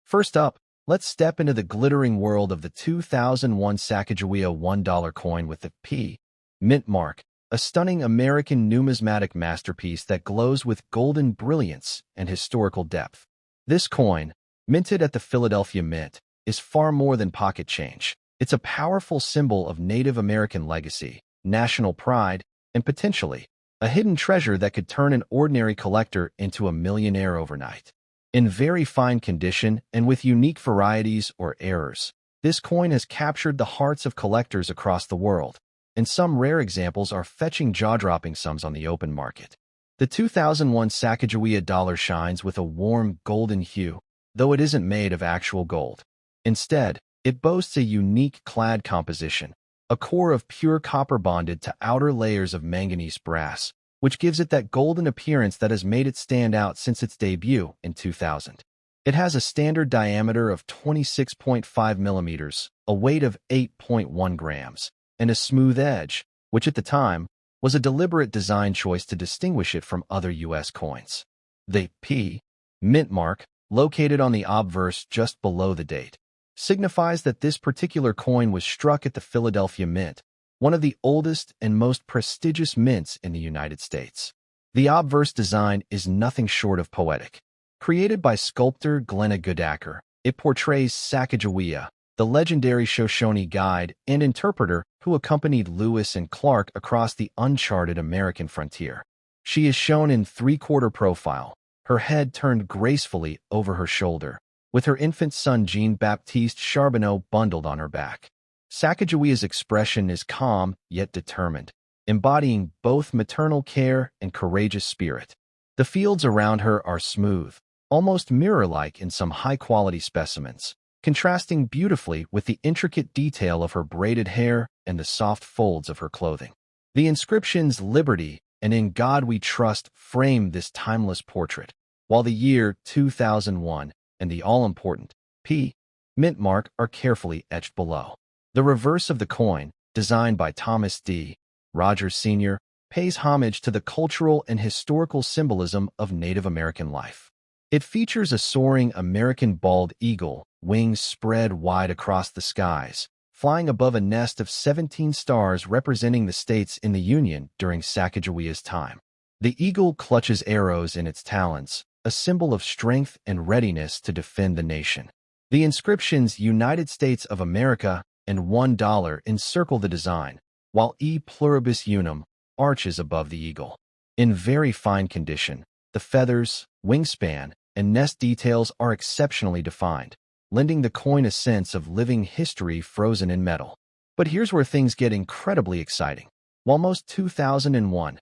First up, let's step into the glittering world of the 2001 Sacagawea $1 coin with the P mint mark, a stunning American numismatic masterpiece that glows with golden brilliance and historical depth. This coin, minted at the Philadelphia Mint, is far more than pocket change. It's a powerful symbol of Native American legacy, national pride, and potentially a hidden treasure that could turn an ordinary collector into a millionaire overnight. In very fine condition and with unique varieties or errors, this coin has captured the hearts of collectors across the world, and some rare examples are fetching jaw-dropping sums on the open market. The 2001 Sacagawea dollar shines with a warm golden hue, though it isn't made of actual gold. Instead, it boasts a unique clad composition, a core of pure copper bonded to outer layers of manganese brass, which gives it that golden appearance that has made it stand out since its debut in 2000. It has a standard diameter of 26.5 millimeters, a weight of 8.1 grams, and a smooth edge, which at the time was a deliberate design choice to distinguish it from other U.S. coins. The P mint mark, located on the obverse just below the date, signifies that this particular coin was struck at the Philadelphia Mint, one of the oldest and most prestigious mints in the United States. The obverse design is nothing short of poetic. Created by sculptor Glenna Goodacre, it portrays Sacagawea, the legendary Shoshone guide and interpreter who accompanied Lewis and Clark across the uncharted American frontier. She is shown in three-quarter profile, her head turned gracefully over her shoulder, with her infant son Jean-Baptiste Charbonneau bundled on her back. Sacagawea's expression is calm yet determined, embodying both maternal care and courageous spirit. The fields around her are smooth, almost mirror-like in some high-quality specimens, contrasting beautifully with the intricate detail of her braided hair and the soft folds of her clothing. The inscriptions "Liberty" and "In God We Trust" frame this timeless portrait, while the year 2001 and the all-important P mint mark are carefully etched below. The reverse of the coin, designed by Thomas D. Rogers Sr., pays homage to the cultural and historical symbolism of Native American life. It features a soaring American bald eagle, wings spread wide across the skies, flying above a nest of 17 stars representing the states in the Union during Sacagawea's time. The eagle clutches arrows in its talons, a symbol of strength and readiness to defend the nation. The inscriptions "United States of America" and $1 encircle the design, while "E Pluribus Unum" arches above the eagle. In very fine condition, the feathers, wingspan, and nest details are exceptionally defined, lending the coin a sense of living history frozen in metal. But here's where things get incredibly exciting. While most 2001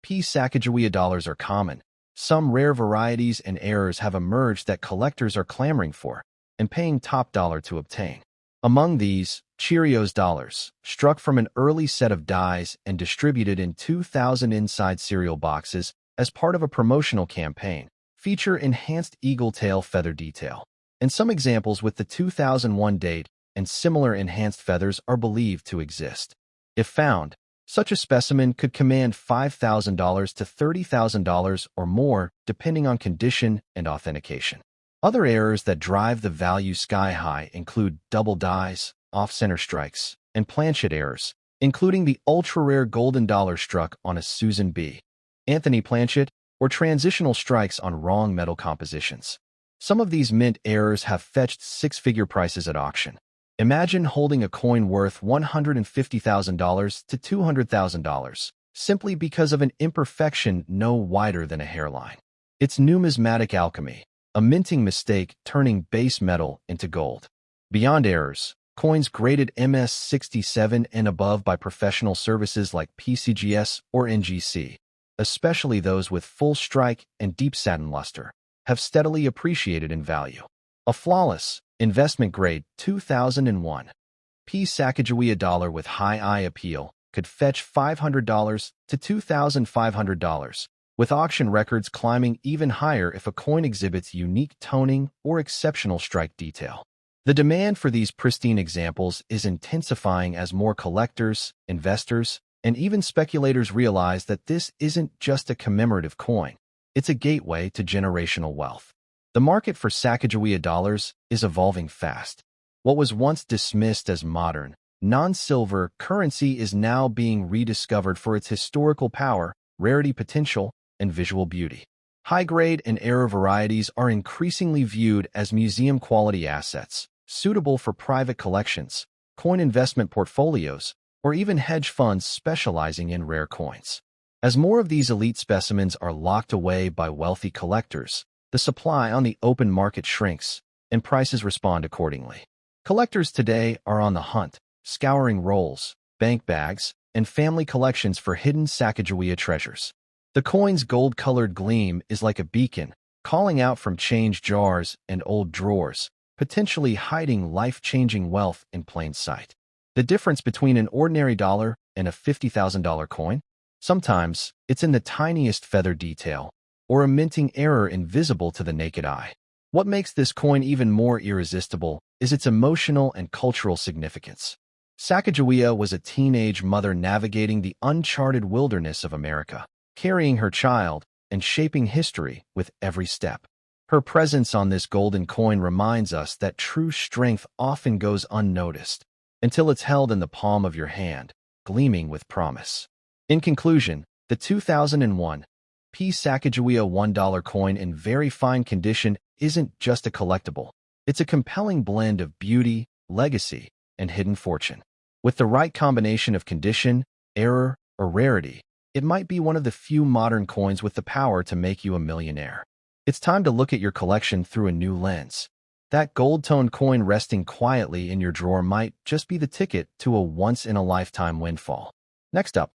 P Sacagawea dollars are common, some rare varieties and errors have emerged that collectors are clamoring for and paying top dollar to obtain. Among these, Cheerios dollars, struck from an early set of dies and distributed in 2,000 inside cereal boxes as part of a promotional campaign, feature enhanced eagle tail feather detail. And some examples with the 2001 date and similar enhanced feathers are believed to exist. If found, such a specimen could command $5,000 to $30,000 or more, depending on condition and authentication. Other errors that drive the value sky high include double dies, off-center strikes, and planchet errors, including the ultra-rare golden dollar struck on a Susan B. Anthony planchet or transitional strikes on wrong metal compositions. Some of these mint errors have fetched six-figure prices at auction. Imagine holding a coin worth $150,000 to $200,000 simply because of an imperfection no wider than a hairline. It's numismatic alchemy, a minting mistake turning base metal into gold. Beyond errors, coins graded MS67 and above by professional services like PCGS or NGC, especially those with full strike and deep satin luster, have steadily appreciated in value. A flawless, investment-grade 2001 P Sacagawea dollar with high eye appeal could fetch $500 to $2,500, with auction records climbing even higher if a coin exhibits unique toning or exceptional strike detail. The demand for these pristine examples is intensifying as more collectors, investors, and even speculators realize that this isn't just a commemorative coin, it's a gateway to generational wealth. The market for Sacagawea dollars is evolving fast. What was once dismissed as modern, non-silver currency is now being rediscovered for its historical power, rarity potential, and visual beauty. High-grade and error varieties are increasingly viewed as museum-quality assets, suitable for private collections, coin investment portfolios, or even hedge funds specializing in rare coins. As more of these elite specimens are locked away by wealthy collectors, the supply on the open market shrinks, and prices respond accordingly. Collectors today are on the hunt, scouring rolls, bank bags, and family collections for hidden Sacagawea treasures. The coin's gold-colored gleam is like a beacon, calling out from change jars and old drawers, potentially hiding life-changing wealth in plain sight. The difference between an ordinary dollar and a $50,000 coin? Sometimes it's in the tiniest feather detail, or a minting error invisible to the naked eye. What makes this coin even more irresistible is its emotional and cultural significance. Sacagawea was a teenage mother navigating the uncharted wilderness of America, carrying her child and shaping history with every step. Her presence on this golden coin reminds us that true strength often goes unnoticed until it's held in the palm of your hand, gleaming with promise. In conclusion, the 2001 Sacagawea $1 coin in very fine condition isn't just a collectible. It's a compelling blend of beauty, legacy, and hidden fortune. With the right combination of condition, error, or rarity, it might be one of the few modern coins with the power to make you a millionaire. It's time to look at your collection through a new lens. That gold-toned coin resting quietly in your drawer might just be the ticket to a once-in-a-lifetime windfall. Next up.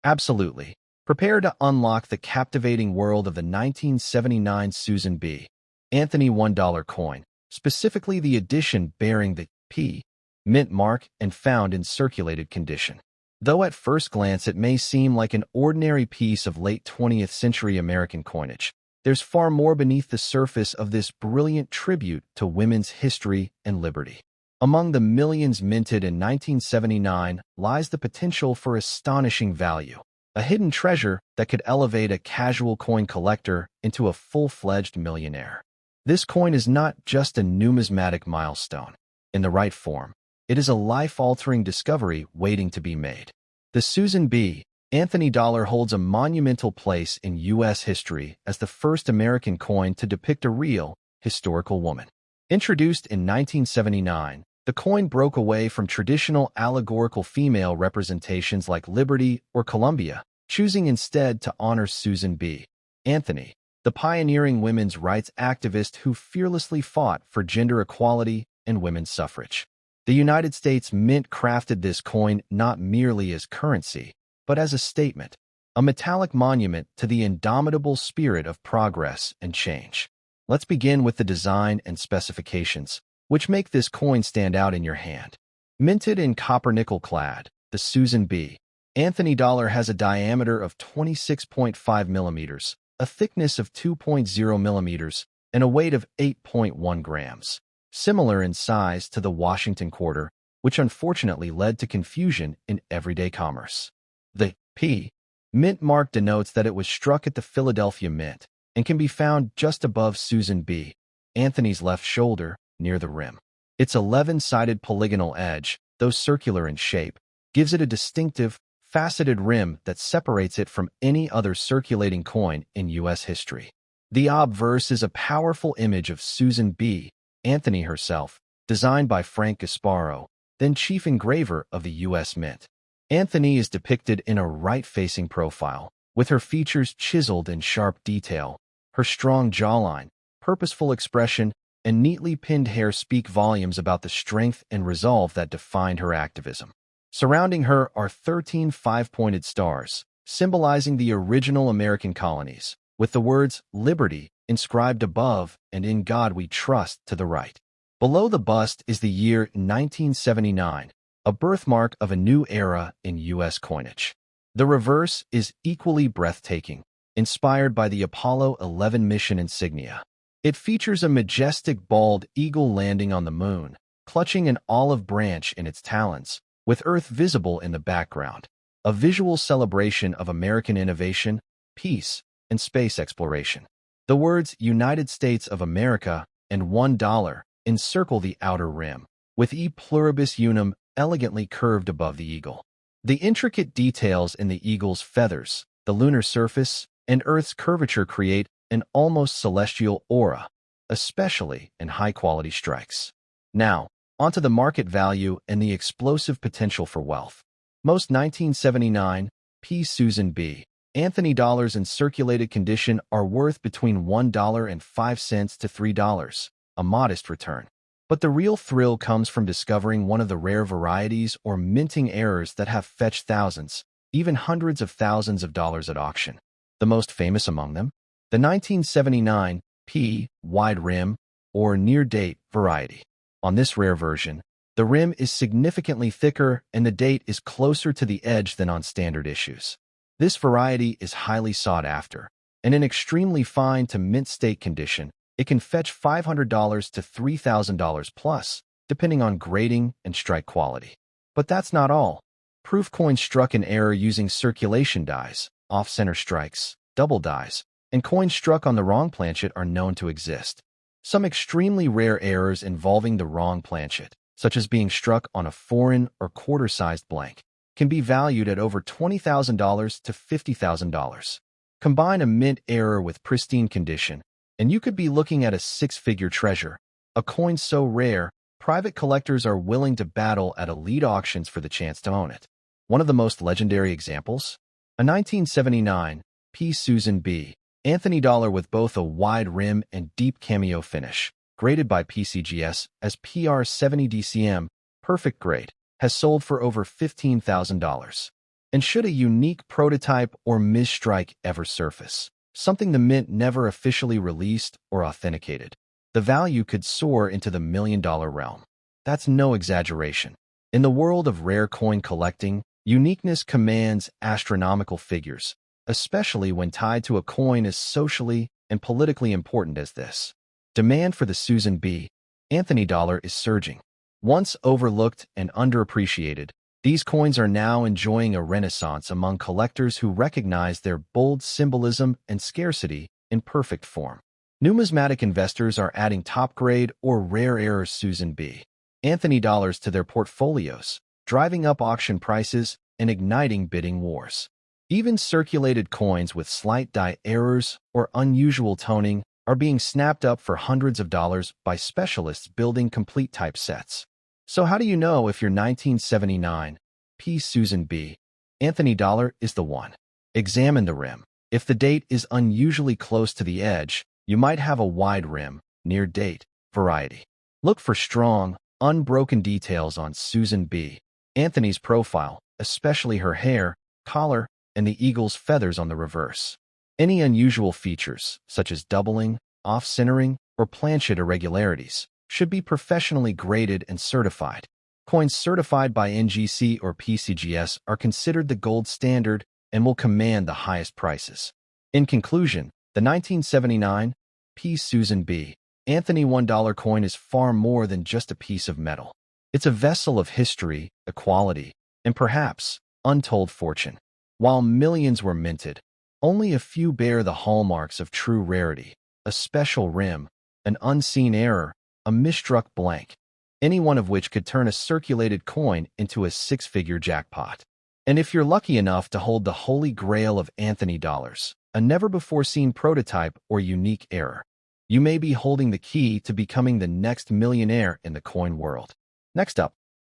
Absolutely. Prepare to unlock the captivating world of the 1979 Susan B. Anthony $1 coin, specifically the edition bearing the P. mint mark and found in circulated condition. Though at first glance it may seem like an ordinary piece of late 20th century American coinage, there's far more beneath the surface of this brilliant tribute to women's history and liberty. Among the millions minted in 1979 lies the potential for astonishing value, a hidden treasure that could elevate a casual coin collector into a full-fledged millionaire. This coin is not just a numismatic milestone. In the right form, it is a life-altering discovery waiting to be made. The Susan B. Anthony dollar holds a monumental place in U.S. history as the first American coin to depict a real, historical woman. Introduced in 1979, the coin broke away from traditional allegorical female representations like Liberty or Columbia, choosing instead to honor Susan B. Anthony, the pioneering women's rights activist who fearlessly fought for gender equality and women's suffrage. The United States Mint crafted this coin not merely as currency, but as a statement, a metallic monument to the indomitable spirit of progress and change. Let's begin with the design and specifications, which make this coin stand out in your hand. Minted in copper-nickel clad, the Susan B. Anthony dollar has a diameter of 26.5 millimeters, a thickness of 2.0 millimeters, and a weight of 8.1 grams. Similar in size to the Washington quarter, which unfortunately led to confusion in everyday commerce. The P. mint mark denotes that it was struck at the Philadelphia Mint and can be found just above Susan B. Anthony's left shoulder, near the rim. Its 11-sided polygonal edge, though circular in shape, gives it a distinctive, faceted rim that separates it from any other circulating coin in U.S. history. The obverse is a powerful image of Susan B. Anthony herself, designed by Frank Gasparo, then chief engraver of the U.S. Mint. Anthony is depicted in a right-facing profile, with her features chiseled in sharp detail. Her strong jawline, purposeful expression, and neatly pinned hair speak volumes about the strength and resolve that defined her activism. Surrounding her are 13 five-pointed stars, symbolizing the original American colonies, with the words "Liberty" inscribed above and "In God We Trust" to the right. Below the bust is the year 1979, a birthmark of a new era in U.S. coinage. The reverse is equally breathtaking, inspired by the Apollo 11 mission insignia. It features a majestic bald eagle landing on the moon, clutching an olive branch in its talons, with Earth visible in the background, a visual celebration of American innovation, peace, and space exploration. The words United States of America and $1 encircle the outer rim, with E pluribus unum elegantly curved above the eagle. The intricate details in the eagle's feathers, the lunar surface, and Earth's curvature create an almost celestial aura, especially in high-quality strikes. Now, onto the market value and the explosive potential for wealth. Most 1979 P. Susan B. Anthony dollars in circulated condition are worth between $1.05 to $3, a modest return. But the real thrill comes from discovering one of the rare varieties or minting errors that have fetched thousands, even hundreds of thousands of dollars at auction. The most famous among them? The 1979 P. Wide Rim, or near-date variety. On this rare version, the rim is significantly thicker and the date is closer to the edge than on standard issues. This variety is highly sought after, and in extremely fine to mint state condition, it can fetch $500 to $3,000 plus, depending on grading and strike quality. But that's not all. Proof coins struck in error using circulation dies, off-center strikes, double dies, and coins struck on the wrong planchet are known to exist. Some extremely rare errors involving the wrong planchet, such as being struck on a foreign or quarter-sized blank, can be valued at over $20,000 to $50,000. Combine a mint error with pristine condition, and you could be looking at a six-figure treasure, a coin so rare, private collectors are willing to battle at elite auctions for the chance to own it. One of the most legendary examples? A 1979 P. Susan B. Anthony dollar with both a wide rim and deep cameo finish, graded by PCGS as PR70 DCM, perfect grade, has sold for over $15,000. And should a unique prototype or misstrike ever surface, something the mint never officially released or authenticated, the value could soar into the million-dollar realm. That's no exaggeration. In the world of rare coin collecting, uniqueness commands astronomical figures, especially when tied to a coin as socially and politically important as this. Demand for the Susan B. Anthony dollar is surging. Once overlooked and underappreciated, these coins are now enjoying a renaissance among collectors who recognize their bold symbolism and scarcity in perfect form. Numismatic investors are adding top-grade or rare error Susan B. Anthony dollars to their portfolios, driving up auction prices and igniting bidding wars. Even circulated coins with slight die errors or unusual toning are being snapped up for hundreds of dollars by specialists building complete type sets. So how do you know if your 1979 P. Susan B. Anthony dollar is the one? Examine the rim. If the date is unusually close to the edge, you might have a wide rim, near date, variety. Look for strong, unbroken details on Susan B. Anthony's profile, especially her hair, collar, and the eagle's feathers on the reverse. Any unusual features, such as doubling, off-centering, or planchet irregularities, should be professionally graded and certified. Coins certified by NGC or PCGS are considered the gold standard and will command the highest prices. In conclusion, the 1979 P. Susan B. Anthony $1 coin is far more than just a piece of metal. It's a vessel of history, equality, and perhaps untold fortune. While millions were minted, only a few bear the hallmarks of true rarity: a special rim, an unseen error, a misstruck blank, any one of which could turn a circulated coin into a six-figure jackpot. And if you're lucky enough to hold the holy grail of Anthony dollars, a never-before-seen prototype or unique error, you may be holding the key to becoming the next millionaire in the coin world. Next up,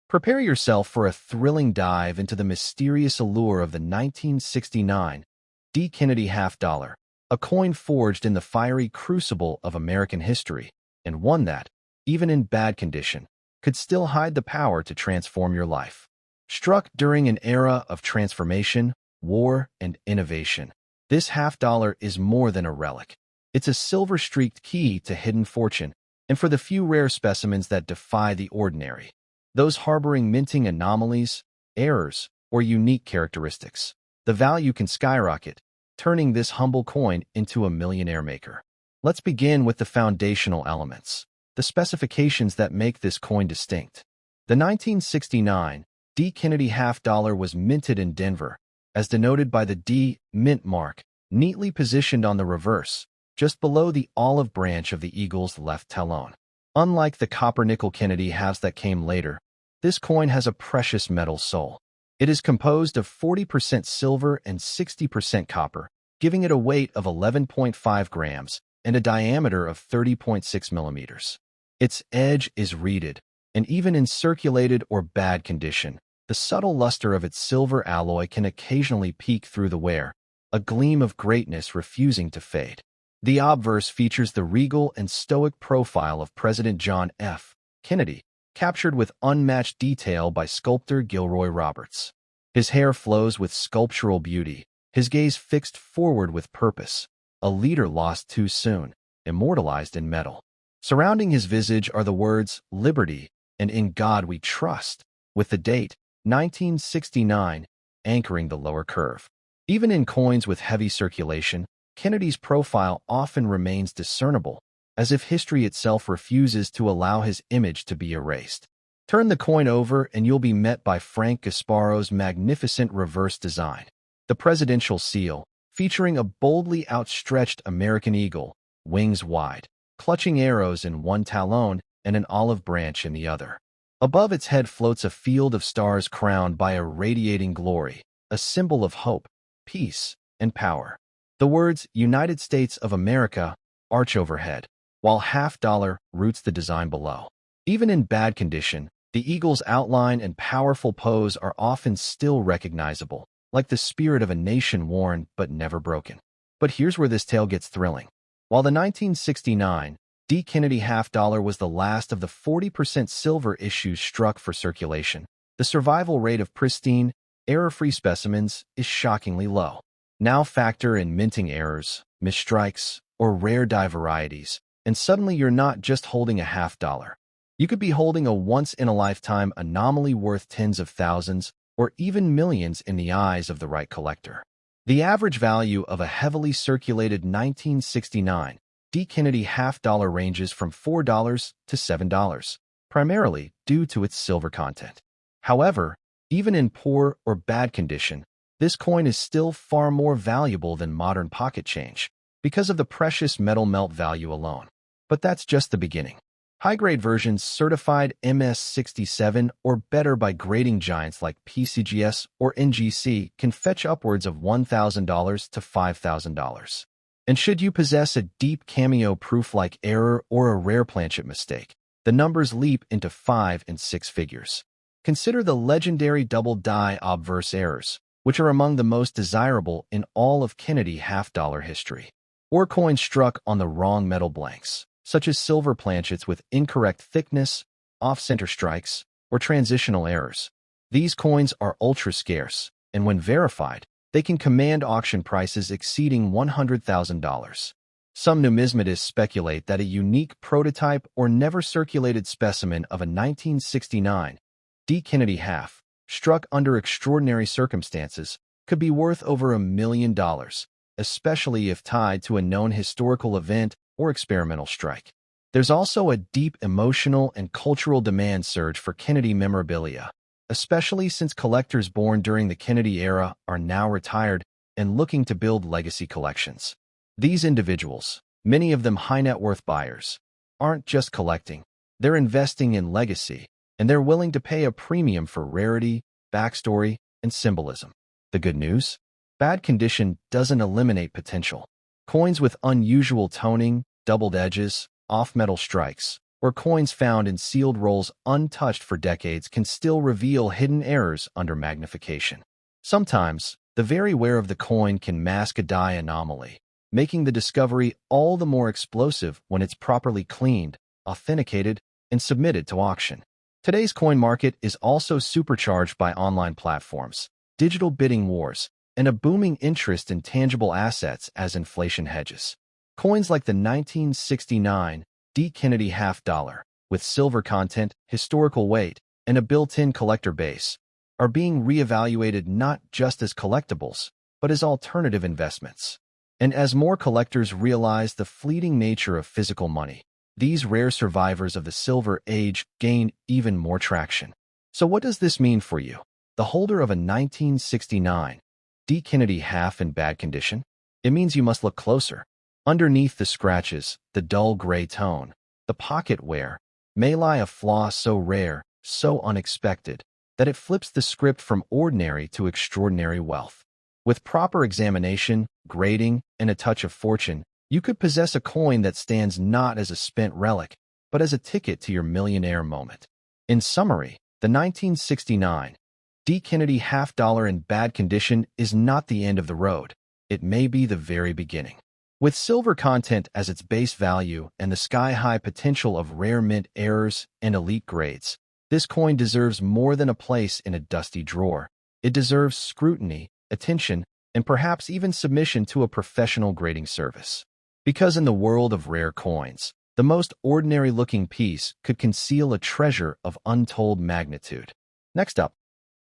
prepare yourself for a thrilling dive into the mysterious allure of the 1969 D. Kennedy half-dollar, a coin forged in the fiery crucible of American history, and one that, even in bad condition, could still hide the power to transform your life. Struck during an era of transformation, war, and innovation, this half-dollar is more than a relic. It's a silver-streaked key to hidden fortune, and for the few rare specimens that defy the ordinary, those harboring minting anomalies, errors, or unique characteristics, the value can skyrocket, turning this humble coin into a millionaire maker. Let's begin with the foundational elements, the specifications that make this coin distinct. The 1969 D. Kennedy half-dollar was minted in Denver, as denoted by the D. mint mark, neatly positioned on the reverse, just below the olive branch of the eagle's left talon. Unlike the copper-nickel Kennedy halves that came later, this coin has a precious metal soul. It is composed of 40% silver and 60% copper, giving it a weight of 11.5 grams and a diameter of 30.6 millimeters. Its edge is reeded, and even in circulated or bad condition, the subtle luster of its silver alloy can occasionally peek through the wear, a gleam of greatness refusing to fade. The obverse features the regal and stoic profile of President John F. Kennedy, captured with unmatched detail by sculptor Gilroy Roberts. His hair flows with sculptural beauty, his gaze fixed forward with purpose, a leader lost too soon, immortalized in metal. Surrounding his visage are the words, "Liberty," and "In God We Trust," with the date, 1969, anchoring the lower curve. Even in coins with heavy circulation, Kennedy's profile often remains discernible, as if history itself refuses to allow his image to be erased. Turn the coin over and you'll be met by Frank Gasparo's magnificent reverse design. The presidential seal, featuring a boldly outstretched American eagle, wings wide, clutching arrows in one talon and an olive branch in the other. Above its head floats a field of stars crowned by a radiating glory, a symbol of hope, peace, and power. The words United States of America arch overhead, while $half roots the design below. Even in bad condition, the eagle's outline and powerful pose are often still recognizable, like the spirit of a nation worn but never broken. But here's where this tale gets thrilling. While the 1969 D. Kennedy $half was the last of the 40% silver issues struck for circulation, the survival rate of pristine, error-free specimens is shockingly low. Now factor in minting errors, misstrikes, or rare die varieties, and suddenly you're not just holding a $half. You could be holding a once-in-a-lifetime anomaly worth tens of thousands or even millions in the eyes of the right collector. The average value of a heavily circulated 1969 D. Kennedy $half ranges from $4 to $7, primarily due to its silver content. However, even in poor or bad condition, this coin is still far more valuable than modern pocket change because of the precious metal melt value alone. But that's just the beginning. High-grade versions certified MS-67 or better by grading giants like PCGS or NGC can fetch upwards of $1,000 to $5,000. And should you possess a deep cameo-proof-like error or a rare planchet mistake, the numbers leap into 5 and 6 figures. Consider the legendary double-die obverse errors, which are among the most desirable in all of Kennedy $half history. Or coins struck on the wrong metal blanks, such as silver planchets with incorrect thickness, off-center strikes, or transitional errors. These coins are ultra-scarce, and when verified, they can command auction prices exceeding $100,000. Some numismatists speculate that a unique prototype or never-circulated specimen of a 1969 D. Kennedy half, struck under extraordinary circumstances, could be worth over $1 million, especially if tied to a known historical event or experimental strike. There's also a deep emotional and cultural demand surge for Kennedy memorabilia, especially since collectors born during the Kennedy era are now retired and looking to build legacy collections. These individuals, many of them high-net-worth buyers, aren't just collecting, they're investing in legacy, and they're willing to pay a premium for rarity, backstory, and symbolism. The good news? Bad condition doesn't eliminate potential. Coins with unusual toning, doubled edges, off-metal strikes, or coins found in sealed rolls untouched for decades can still reveal hidden errors under magnification. Sometimes, the very wear of the coin can mask a die anomaly, making the discovery all the more explosive when it's properly cleaned, authenticated, and submitted to auction. Today's coin market is also supercharged by online platforms, digital bidding wars, and a booming interest in tangible assets as inflation hedges. Coins like the 1969 D. Kennedy $half, with silver content, historical weight, and a built-in collector base, are being reevaluated not just as collectibles, but as alternative investments. And as more collectors realize the fleeting nature of physical money, these rare survivors of the Silver Age gain even more traction. So what does this mean for you, the holder of a 1969 D. Kennedy half in bad condition? It means you must look closer. Underneath the scratches, the dull gray tone, the pocket wear, may lie a flaw so rare, so unexpected, that it flips the script from ordinary to extraordinary wealth. With proper examination, grading, and a touch of fortune, you could possess a coin that stands not as a spent relic, but as a ticket to your millionaire moment. In summary, the 1969 D. Kennedy half-dollar in bad condition is not the end of the road. It may be the very beginning. With silver content as its base value and the sky-high potential of rare mint errors and elite grades, this coin deserves more than a place in a dusty drawer. It deserves scrutiny, attention, and perhaps even submission to a professional grading service. Because in the world of rare coins, the most ordinary-looking piece could conceal a treasure of untold magnitude. Next up,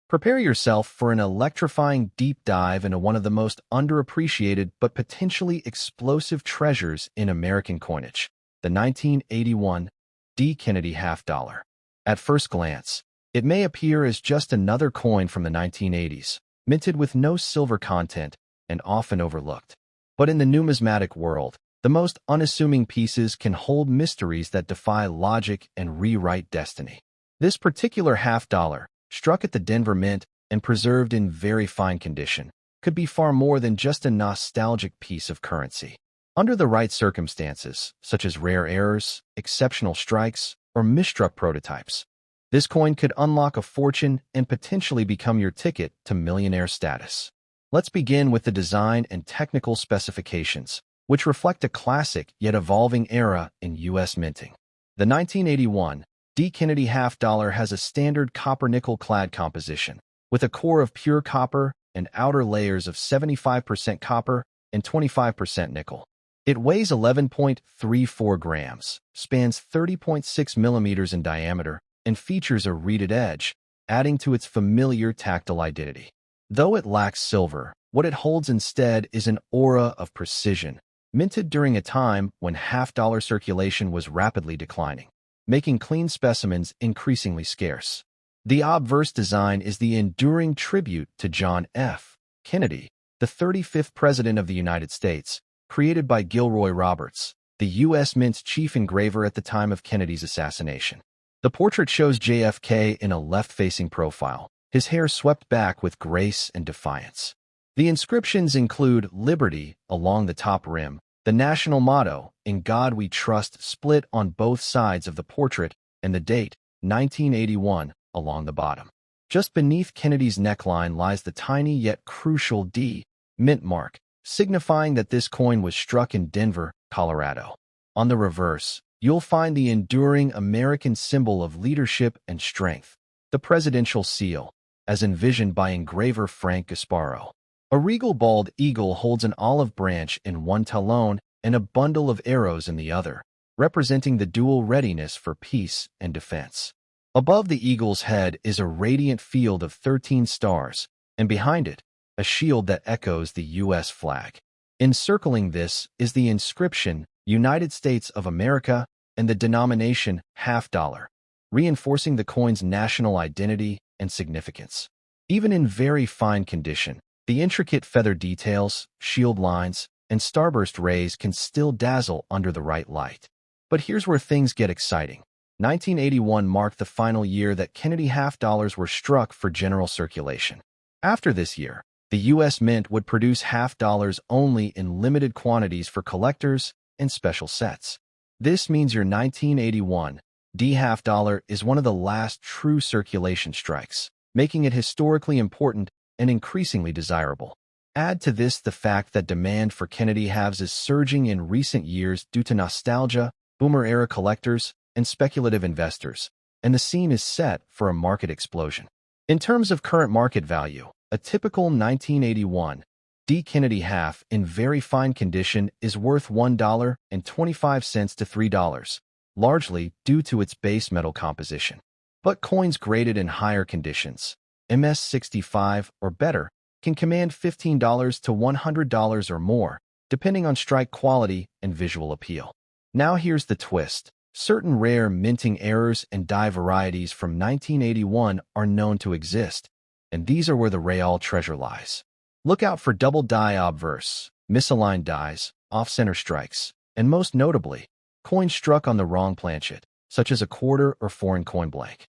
prepare yourself for an electrifying deep dive into one of the most underappreciated but potentially explosive treasures in American coinage, the 1981 D. Kennedy half-dollar. At first glance, it may appear as just another coin from the 1980s, minted with no silver content and often overlooked. But in the numismatic world, the most unassuming pieces can hold mysteries that defy logic and rewrite destiny. This particular half-dollar, struck at the Denver Mint and preserved in very fine condition, could be far more than just a nostalgic piece of currency. Under the right circumstances, such as rare errors, exceptional strikes, or misstruck prototypes, this coin could unlock a fortune and potentially become your ticket to millionaire status. Let's begin with the design and technical specifications, which reflect a classic yet evolving era in U.S. minting. The 1981 D. Kennedy half-dollar has a standard copper-nickel clad composition, with a core of pure copper and outer layers of 75% copper and 25% nickel. It weighs 11.34 grams, spans 30.6 millimeters in diameter, and features a reeded edge, adding to its familiar tactile identity. Though it lacks silver, what it holds instead is an aura of precision, minted during a time when half-dollar circulation was rapidly declining, making clean specimens increasingly scarce. The obverse design is the enduring tribute to John F. Kennedy, the 35th President of the United States, created by Gilroy Roberts, the U.S. Mint's chief engraver at the time of Kennedy's assassination. The portrait shows JFK in a left-facing profile, his hair swept back with grace and defiance. The inscriptions include Liberty along the top rim, the national motto, In God We Trust, split on both sides of the portrait, and the date, 1981, along the bottom. Just beneath Kennedy's neckline lies the tiny yet crucial D mint mark, signifying that this coin was struck in Denver, Colorado. On the reverse, you'll find the enduring American symbol of leadership and strength, the presidential seal, as envisioned by engraver Frank Gasparo. A regal bald eagle holds an olive branch in one talon and a bundle of arrows in the other, representing the dual readiness for peace and defense. Above the eagle's head is a radiant field of 13 stars, and behind it, a shield that echoes the U.S. flag. Encircling this is the inscription, United States of America, and the denomination half-dollar, reinforcing the coin's national identity and significance. Even in very fine condition, the intricate feather details, shield lines, and starburst rays can still dazzle under the right light. But here's where things get exciting. 1981 marked the final year that Kennedy half-dollars were struck for general circulation. After this year, the U.S. Mint would produce half-dollars only in limited quantities for collectors and special sets. This means your 1981 D half-dollar is one of the last true circulation strikes, making it historically important and increasingly desirable. Add to this the fact that demand for Kennedy halves is surging in recent years due to nostalgia, boomer-era collectors, and speculative investors, and the scene is set for a market explosion. In terms of current market value, a typical 1981 D. Kennedy half in very fine condition is worth $1.25 to $3, largely due to its base metal composition. But coins graded in higher conditions, MS-65 or better, can command $15 to $100 or more, depending on strike quality and visual appeal. Now here's the twist. Certain rare minting errors and die varieties from 1981 are known to exist, and these are where the real treasure lies. Look out for double die obverse, misaligned dies, off-center strikes, and most notably, coins struck on the wrong planchet, such as a quarter or foreign coin blank.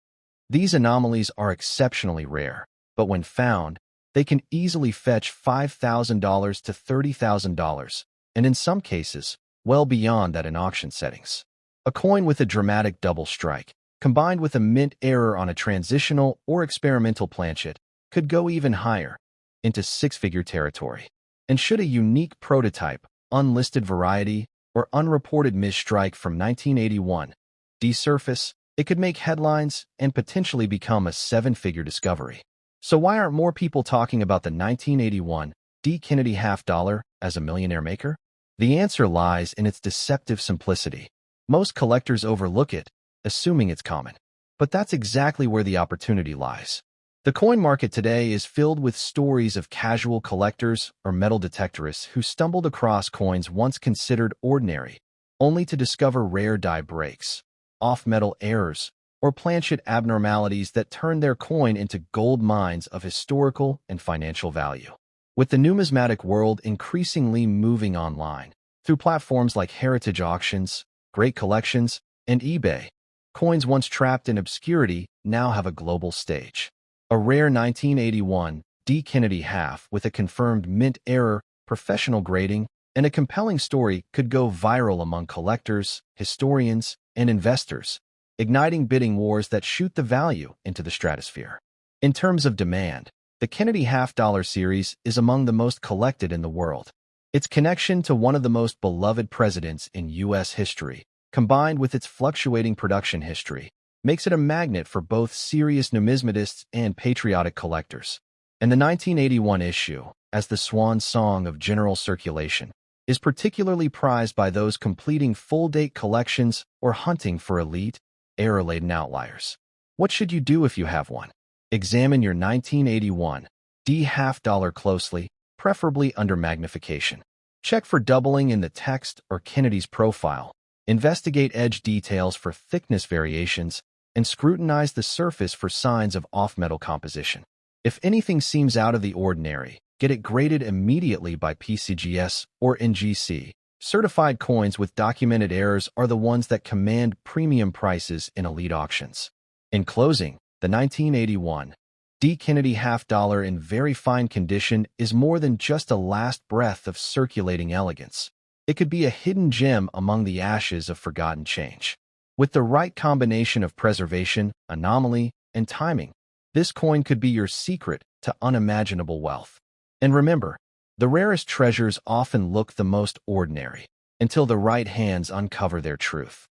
These anomalies are exceptionally rare, but when found, they can easily fetch $5,000 to $30,000, and in some cases, well beyond that in auction settings. A coin with a dramatic double strike, combined with a mint error on a transitional or experimental planchet, could go even higher, into six-figure territory. And should a unique prototype, unlisted variety, or unreported misstrike from 1981 desurface, it could make headlines and potentially become a seven-figure discovery. So why aren't more people talking about the 1981 D. Kennedy half dollar as a millionaire maker? The answer lies in its deceptive simplicity. Most collectors overlook it, assuming it's common. But that's exactly where the opportunity lies. The coin market today is filled with stories of casual collectors or metal detectorists who stumbled across coins once considered ordinary, only to discover rare die breaks, off-metal errors, or planchet abnormalities that turned their coin into gold mines of historical and financial value. With the numismatic world increasingly moving online, through platforms like heritage auctions, great collections, and eBay, coins once trapped in obscurity now have a global stage. A rare 1981 D. Kennedy half with a confirmed mint error, professional grading, and a compelling story could go viral among collectors, historians, and investors, igniting bidding wars that shoot the value into the stratosphere. In terms of demand, the Kennedy half-dollar series is among the most collected in the world. Its connection to one of the most beloved presidents in U.S. history, combined with its fluctuating production history, makes it a magnet for both serious numismatists and patriotic collectors. And the 1981 issue, as the swan song of general circulation, is particularly prized by those completing full-date collections or hunting for elite, error-laden outliers. What should you do if you have one? Examine your 1981 D half-dollar closely, preferably under magnification. Check for doubling in the text or Kennedy's profile. Investigate edge details for thickness variations, and scrutinize the surface for signs of off-metal composition. If anything seems out of the ordinary, get it graded immediately by PCGS or NGC. Certified coins with documented errors are the ones that command premium prices in elite auctions. In closing, the 1981 D. Kennedy half-dollar in very fine condition is more than just a last breath of circulating elegance. It could be a hidden gem among the ashes of forgotten change. With the right combination of preservation, anomaly, and timing, this coin could be your secret to unimaginable wealth. And remember, the rarest treasures often look the most ordinary until the right hands uncover their truth.